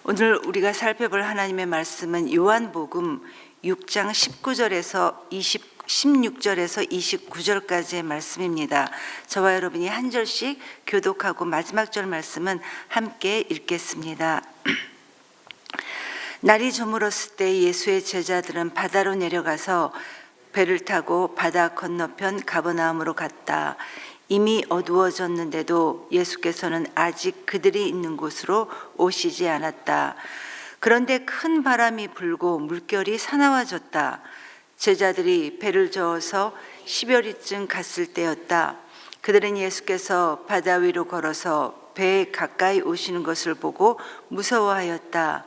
오늘 우리가 살펴볼 하나님의 말씀은 요한복음 6장 16절에서 29절까지의 말씀입니다. 저와 여러분이 한 절씩 교독하고 마지막 절 말씀은 함께 읽겠습니다. 날이 저물었을 때 예수의 제자들은 바다로 내려가서 배를 타고 바다 건너편 가버나움으로 갔다. 이미 어두워졌는데도 예수께서는 아직 그들이 있는 곳으로 오시지 않았다. 그런데 큰 바람이 불고 물결이 사나워졌다. 제자들이 배를 저어서 10여리쯤 갔을 때였다. 그들은 예수께서 바다 위로 걸어서 배에 가까이 오시는 것을 보고 무서워하였다.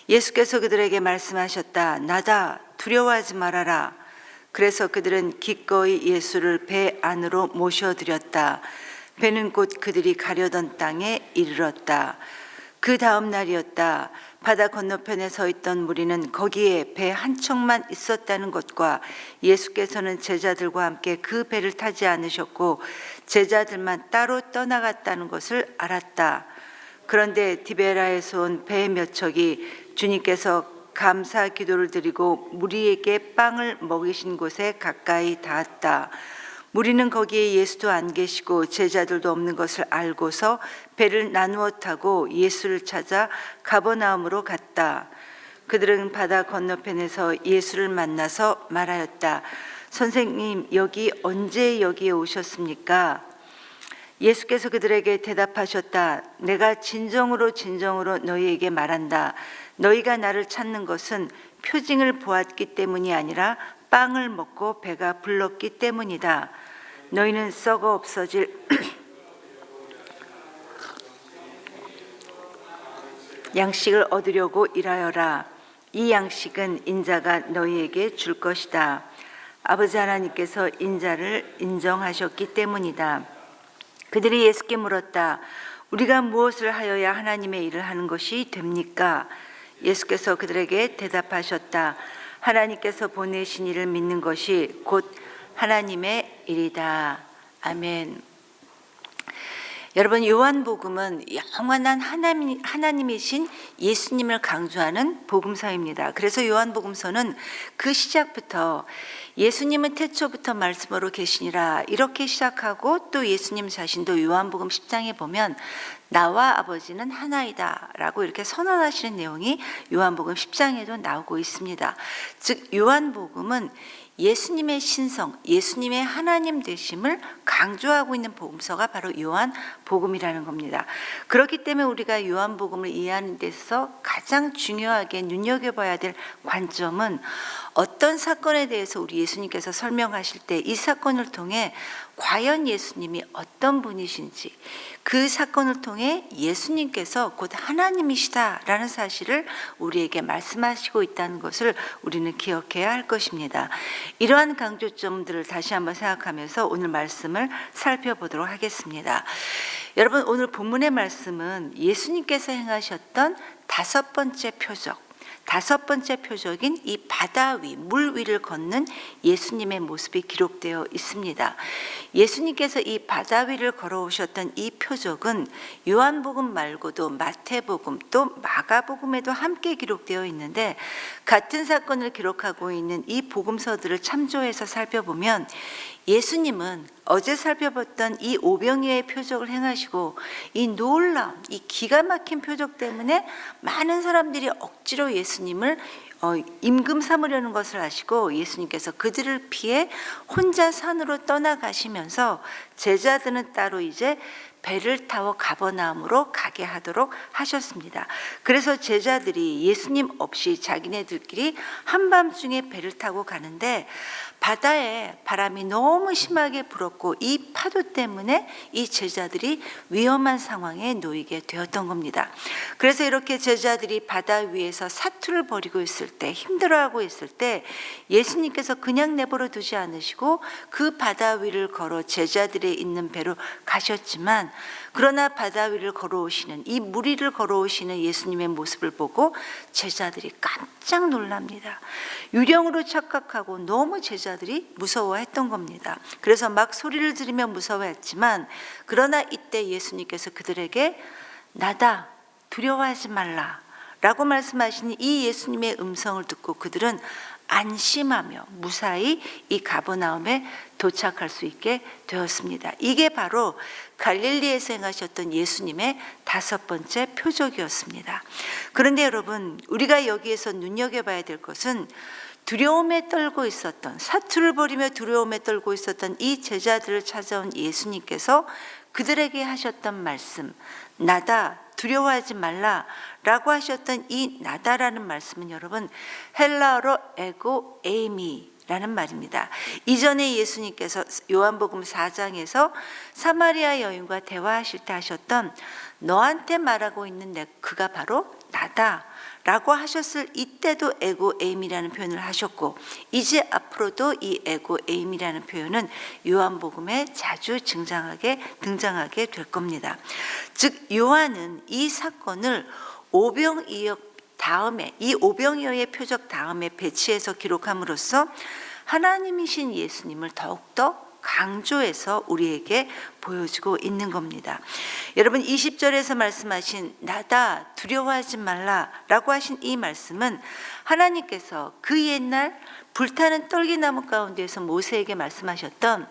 예수께서 그들에게 말씀하셨다. 나다, 두려워하지 말아라. 그래서 그들은 기꺼이 예수를 배 안으로 모셔들였다. 배는 곧 그들이 가려던 땅에 이르렀다. 그 다음 날이었다. 바다 건너편에 서 있던 무리는 거기에 배 한 척만 있었다는 것과 예수께서는 제자들과 함께 그 배를 타지 않으셨고 제자들만 따로 떠나갔다는 것을 알았다. 그런데 디베라에서 온 배 몇 척이 주님께서 감사 기도를 드리고 무리에게 빵을 먹이신 곳에 가까이 닿았다. 무리는 거기에 예수도 안 계시고 제자들도 없는 것을 알고서 배를 나누어 타고 예수를 찾아 가버나움으로 갔다. 그들은 바다 건너편에서 예수를 만나서 말하였다. 선생님, 언제 여기에 오셨습니까? 예수께서 그들에게 대답하셨다. 내가 진정으로 너희에게 말한다. 너희가 나를 찾는 것은 표징을 보았기 때문이 아니라 빵을 먹고 배가 불렀기 때문이다. 너희는 썩어 없어질 양식을 얻으려고 일하여라. 이 양식은 인자가 너희에게 줄 것이다. 아버지 하나님께서 인자를 인정하셨기 때문이다. 그들이 예수께 물었다. 우리가 무엇을 하여야 하나님의 일을 하는 것이 됩니까? 예수께서 그들에게 대답하셨다. 하나님께서 보내신 이를 믿는 것이 곧 하나님의 일이다. 아멘. 여러분, 요한복음은 영원한 하나님이신 예수님을 강조하는 복음서입니다. 그래서 요한복음서는 그 시작부터 예수님은 태초부터 말씀으로 계시니라 이렇게 시작하고 또 예수님 자신도 요한복음 10장에 보면 나와 아버지는 하나이다 라고 이렇게 선언하시는 내용이 요한복음 10장에도 나오고 있습니다. 즉 요한복음은 예수님의 신성, 예수님의 하나님 되심을 강조하고 있는 복음서가 바로 요한복음이라는 겁니다. 그렇기 때문에 우리가 요한복음을 이해하는 데서 가장 중요하게 눈여겨봐야 될 관점은 어떤 사건에 대해서 우리 예수님께서 설명하실 때 이 사건을 통해 과연 예수님이 어떤 분이신지, 그 사건을 통해 예수님께서 곧 하나님이시다라는 사실을 우리에게 말씀하시고 있다는 것을 우리는 기억해야 할 것입니다. 이러한 강조점들을 다시 한번 생각하면서 오늘 말씀을 살펴보도록 하겠습니다. 여러분, 오늘 본문의 말씀은 예수님께서 행하셨던 다섯 번째 표적인 이 바다 위, 물 위를 걷는 예수님의 모습이 기록되어 있습니다. 예수님께서 이 바다 위를 걸어오셨던 이 표적은 요한복음 말고도 마태복음 또 마가복음에도 함께 기록되어 있는데 같은 사건을 기록하고 있는 이 복음서들을 참조해서 살펴보면 예수님은 어제 살펴봤던 이 오병이어의 표적을 행하시고 이 놀라운 이 기가 막힌 표적 때문에 많은 사람들이 억지로 예수님을 임금 삼으려는 것을 아시고 예수님께서 그들을 피해 혼자 산으로 떠나가시면서 제자들은 따로 이제 배를 타고 가버나움으로 가게 하도록 하셨습니다. 그래서 제자들이 예수님 없이 자기네들끼리 한밤중에 배를 타고 가는데 바다에 바람이 너무 심하게 불었고 이 파도 때문에 이 제자들이 위험한 상황에 놓이게 되었던 겁니다. 그래서 이렇게 제자들이 바다 위에서 사투를 벌이고 있을 때, 힘들어하고 있을 때 예수님께서 그냥 내버려 두지 않으시고 그 바다 위를 걸어 제자들이 있는 배로 가셨지만 그러나 바다 위를 걸어오시는 이 물 위를 걸어오시는 예수님의 모습을 보고 제자들이 깜짝 놀랍니다. 유령으로 착각하고 너무 제자들이 무서워했던 겁니다. 그래서 막 소리를 지르며 무서워했지만 그러나 이때 예수님께서 그들에게 나다, 두려워하지 말라 라고 말씀하신 이 예수님의 음성을 듣고 그들은 안심하며 무사히 이 가버나움에 도착할 수 있게 되었습니다. 이게 바로 갈릴리에서 행하셨던 예수님의 5번째 표적이었습니다. 그런데 여러분, 우리가 여기에서 눈여겨봐야 될 것은 두려움에 떨고 있었던, 사투를 벌이며 두려움에 떨고 있었던 이 제자들을 찾아온 예수님께서 그들에게 하셨던 말씀, 나다, 두려워하지 말라 라고 하셨던 이 나다라는 말씀은 여러분 헬라어로 에고 에이미라는 말입니다. 이전에 예수님께서 요한복음 4장에서 사마리아 여인과 대화하실 때 하셨던 너한테 말하고 있는 그가 바로 나다 라고 하셨을 이때도 에고 에임이라는 표현을 하셨고, 이제 앞으로도 이 에고 에임이라는 표현은 요한복음에 자주 등장하게 될 겁니다. 즉 요한은 이 사건을 오병이어 다음에, 이 오병이어의 표적 다음에 배치해서 기록함으로써 하나님이신 예수님을 더욱더 강조해서 우리에게 보여주고 있는 겁니다. 여러분 20절에서 말씀하신 나다 두려워하지 말라 라고 하신 이 말씀은 하나님께서 그 옛날 불타는 떨기나무 가운데에서 모세에게 말씀하셨던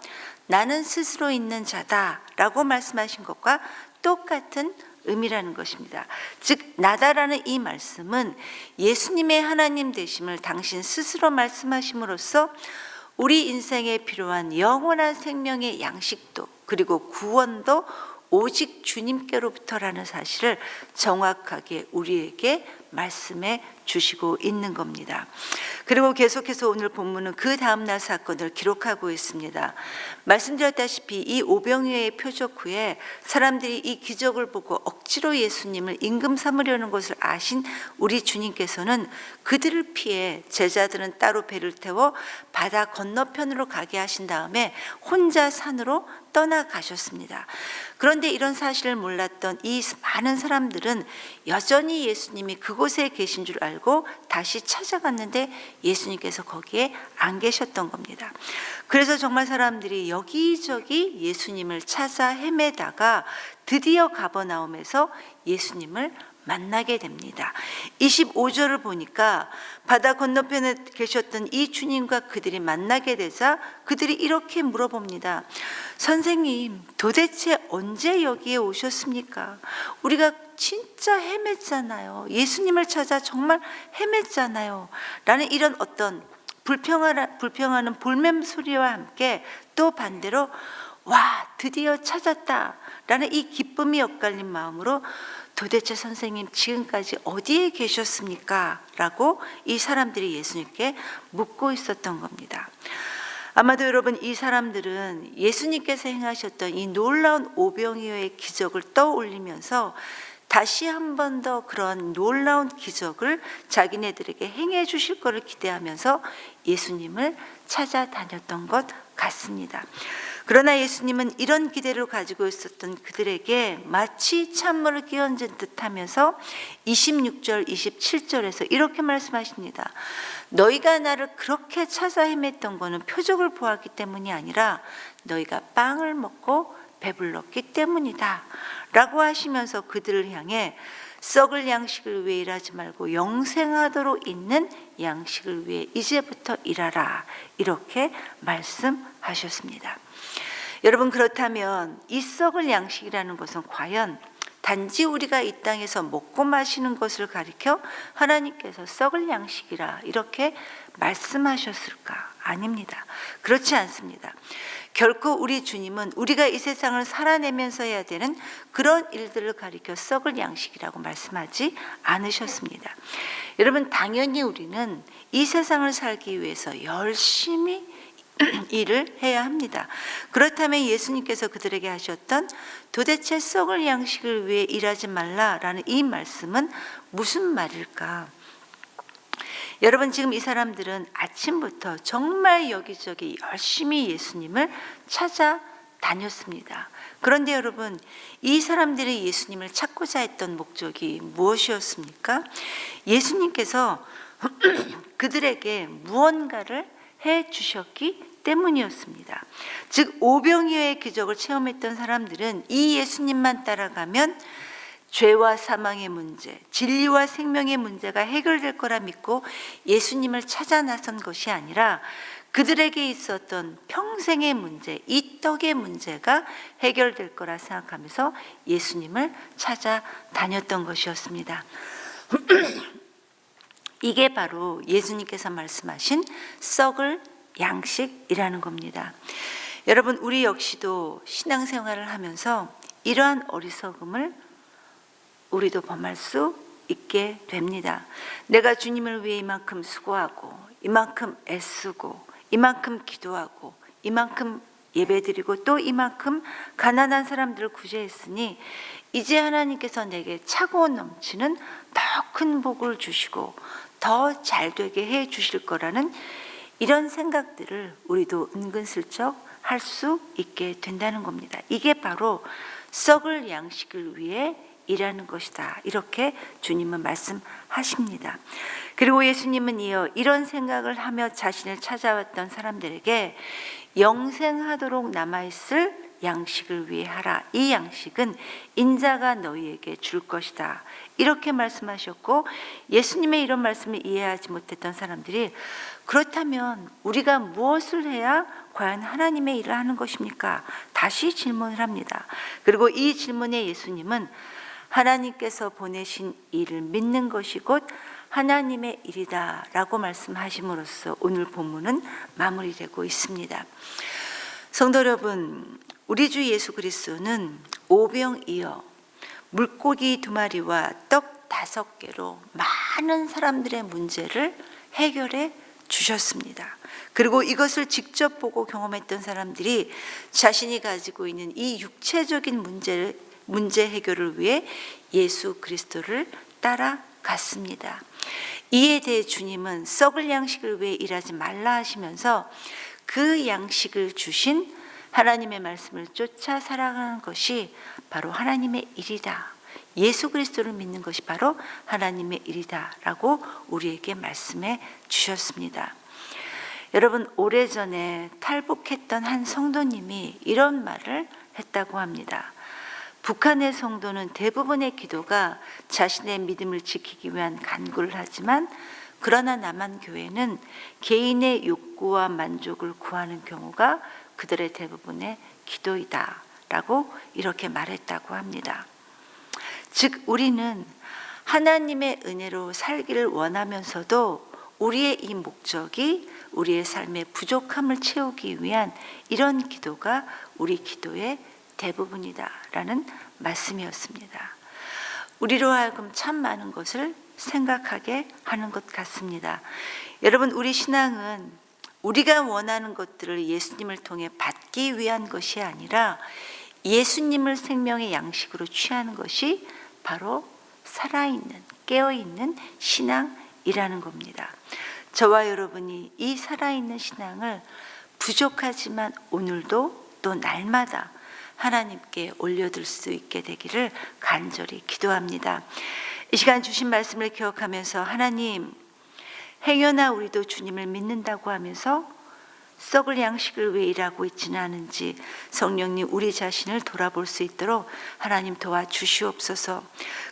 나는 스스로 있는 자다 라고 말씀하신 것과 똑같은 의미라는 것입니다. 즉 나다라는 이 말씀은 예수님의 하나님 되심을 당신 스스로 말씀하심으로써 우리 인생에 필요한 영원한 생명의 양식도 그리고 구원도 오직 주님께로부터라는 사실을 정확하게 우리에게 말씀해 주시고 있는 겁니다. 그리고 계속해서 오늘 본문은 그 다음날 사건을 기록하고 있습니다. 말씀드렸다시피 이 오병이어의 표적 후에 사람들이 이 기적을 보고 억지로 예수님을 임금 삼으려는 것을 아신 우리 주님께서는 그들을 피해 제자들은 따로 배를 태워 바다 건너편으로 가게 하신 다음에 혼자 산으로 떠나가셨습니다. 그런데 이런 사실을 몰랐던 이 많은 사람들은 여전히 예수님이 그곳에 계신 줄 알고 다시 찾아갔는데 예수님께서 거기에 안 계셨던 겁니다. 그래서 정말 사람들이 여기저기 예수님을 찾아 헤매다가 드디어 가버나움에서 예수님을 만나게 됩니다. 25절을 보니까 바다 건너편에 계셨던 이 주님과 그들이 만나게 되자 그들이 이렇게 물어봅니다. 선생님, 도대체 언제 여기에 오셨습니까? 우리가 진짜 헤맸잖아요. 예수님을 찾아 정말 헤맸잖아요. 라는 이런 어떤 불평하는 볼멘 소리와 함께 또 반대로 와, 드디어 찾았다 라는 이 기쁨이 엇갈린 마음으로 도대체 선생님 지금까지 어디에 계셨습니까? 라고 이 사람들이 예수님께 묻고 있었던 겁니다. 아마도 여러분 이 사람들은 예수님께서 행하셨던 이 놀라운 오병이어의 기적을 떠올리면서 다시 한 번 더 그런 놀라운 기적을 자기네들에게 행해 주실 것을 기대하면서 예수님을 찾아다녔던 것 같습니다. 그러나 예수님은 이런 기대를 가지고 있었던 그들에게 마치 찬물을 끼얹은 듯하면서 26절, 27절에서 이렇게 말씀하십니다. 너희가 나를 그렇게 찾아 헤맸던 것은 표적을 보았기 때문이 아니라 너희가 빵을 먹고 배불렀기 때문이다 라고 하시면서 그들을 향해 썩을 양식을 위해 일하지 말고 영생하도록 있는 양식을 위해 이제부터 일하라 이렇게 말씀하셨습니다. 여러분 그렇다면 이 썩을 양식이라는 것은 과연 단지 우리가 이 땅에서 먹고 마시는 것을 가리켜 하나님께서 썩을 양식이라 이렇게 말씀하셨을까? 아닙니다. 그렇지 않습니다. 결코 우리 주님은 우리가 이 세상을 살아내면서 해야 되는 그런 일들을 가리켜 썩을 양식이라고 말씀하지 않으셨습니다. 여러분 당연히 우리는 이 세상을 살기 위해서 열심히 일을 해야 합니다. 그렇다면 예수님께서 그들에게 하셨던 도대체 썩을 양식을 위해 일하지 말라라는 이 말씀은 무슨 말일까? 여러분 지금 이 사람들은 아침부터 정말 여기저기 열심히 예수님을 찾아다녔습니다. 그런데 여러분 이 사람들이 예수님을 찾고자 했던 목적이 무엇이었습니까? 예수님께서 그들에게 무언가를 해 주셨기 때문이었습니다. 즉 오병이어의 기적을 체험했던 사람들은 이 예수님만 따라가면 죄와 사망의 문제, 진리와 생명의 문제가 해결될 거라 믿고 예수님을 찾아 나선 것이 아니라 그들에게 있었던 평생의 문제, 이 떡의 문제가 해결될 거라 생각하면서 예수님을 찾아다녔던 것이었습니다. 이게 바로 예수님께서 말씀하신 썩을 양식이라는 겁니다. 여러분, 우리 역시도 신앙생활을 하면서 이러한 어리석음을 우리도 범할 수 있게 됩니다. 내가 주님을 위해 이만큼 수고하고 이만큼 애쓰고 이만큼 기도하고 이만큼 예배드리고 또 이만큼 가난한 사람들을 구제했으니 이제 하나님께서 내게 차고 넘치는 더 큰 복을 주시고 더 잘되게 해 주실 거라는 이런 생각들을 우리도 은근슬쩍 할 수 있게 된다는 겁니다. 이게 바로 썩을 양식을 위해 일하는 것이다, 이렇게 주님은 말씀하십니다. 그리고 예수님은 이어 이런 생각을 하며 자신을 찾아왔던 사람들에게 영생하도록 남아있을 양식을 위해 하라. 이 양식은 인자가 너희에게 줄 것이다, 이렇게 말씀하셨고, 예수님의 이런 말씀을 이해하지 못했던 사람들이 그렇다면 우리가 무엇을 해야 과연 하나님의 일을 하는 것입니까? 다시 질문을 합니다. 그리고 이 질문에 예수님은 하나님께서 보내신 일을 믿는 것이 곧 하나님의 일이다 라고 말씀하심으로써 오늘 본문은 마무리되고 있습니다. 성도 여러분, 우리 주 예수 그리스도는 오병이어 물고기 2마리와 떡 5개로 많은 사람들의 문제를 해결해 주셨습니다. 그리고 이것을 직접 보고 경험했던 사람들이 자신이 가지고 있는 이 육체적인 문제 해결을 위해 예수 그리스도를 따라갔습니다. 이에 대해 주님은 썩을 양식을 위해 일하지 말라 하시면서 그 양식을 주신 하나님의 말씀을 쫓아 살아가는 것이 바로 하나님의 일이다, 예수 그리스도를 믿는 것이 바로 하나님의 일이다 라고 우리에게 말씀해 주셨습니다. 여러분, 오래전에 탈북했던 한 성도님이 이런 말을 했다고 합니다. 북한의 성도는 대부분의 기도가 자신의 믿음을 지키기 위한 간구를 하지만 그러나 남한 교회는 개인의 욕구와 만족을 구하는 경우가 그들의 대부분의 기도이다 라고 이렇게 말했다고 합니다. 즉, 우리는 하나님의 은혜로 살기를 원하면서도 우리의 이 목적이 우리의 삶의 부족함을 채우기 위한 이런 기도가 우리 기도의 대부분이다라는 말씀이었습니다. 우리로 하여금 참 많은 것을 생각하게 하는 것 같습니다. 여러분, 우리 신앙은 우리가 원하는 것들을 예수님을 통해 받기 위한 것이 아니라 예수님을 생명의 양식으로 취하는 것이 바로 살아있는, 깨어있는 신앙이라는 겁니다. 저와 여러분이 이 살아있는 신앙을 부족하지만 오늘도 또 날마다 하나님께 올려들 수 있게 되기를 간절히 기도합니다. 이 시간 주신 말씀을 기억하면서 하나님, 행여나 우리도 주님을 믿는다고 하면서 썩을 양식을 위해 일하고 있지는 않은지 성령님 우리 자신을 돌아볼 수 있도록 하나님 도와주시옵소서.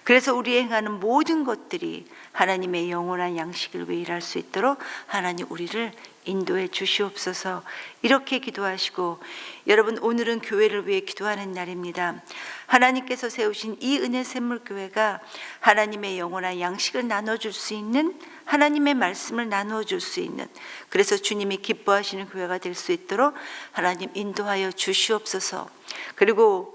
그래서 우리 행하는 모든 것들이 하나님의 영원한 양식을 위해 일할 수 있도록 하나님 우리를 인도해 주시옵소서. 이렇게 기도하시고, 여러분, 오늘은 교회를 위해 기도하는 날입니다. 하나님께서 세우신 이 은혜 샘물교회가 하나님의 영원한 양식을 나눠줄 수 있는, 하나님의 말씀을 나누어 줄 수 있는, 그래서 주님이 기뻐하시는 교회가 될 수 있도록 하나님 인도하여 주시옵소서. 그리고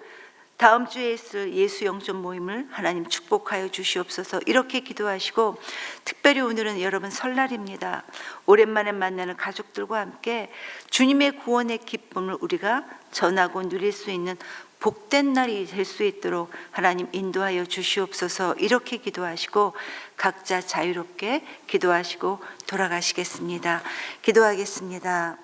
다음 주에 있을 예수 영전 모임을 하나님 축복하여 주시옵소서. 이렇게 기도하시고, 특별히 오늘은 여러분 설날입니다. 오랜만에 만나는 가족들과 함께 주님의 구원의 기쁨을 우리가 전하고 누릴 수 있는 복된 날이 될 수 있도록 하나님 인도하여 주시옵소서. 이렇게 기도하시고 각자 자유롭게 기도하시고 돌아가시겠습니다. 기도하겠습니다.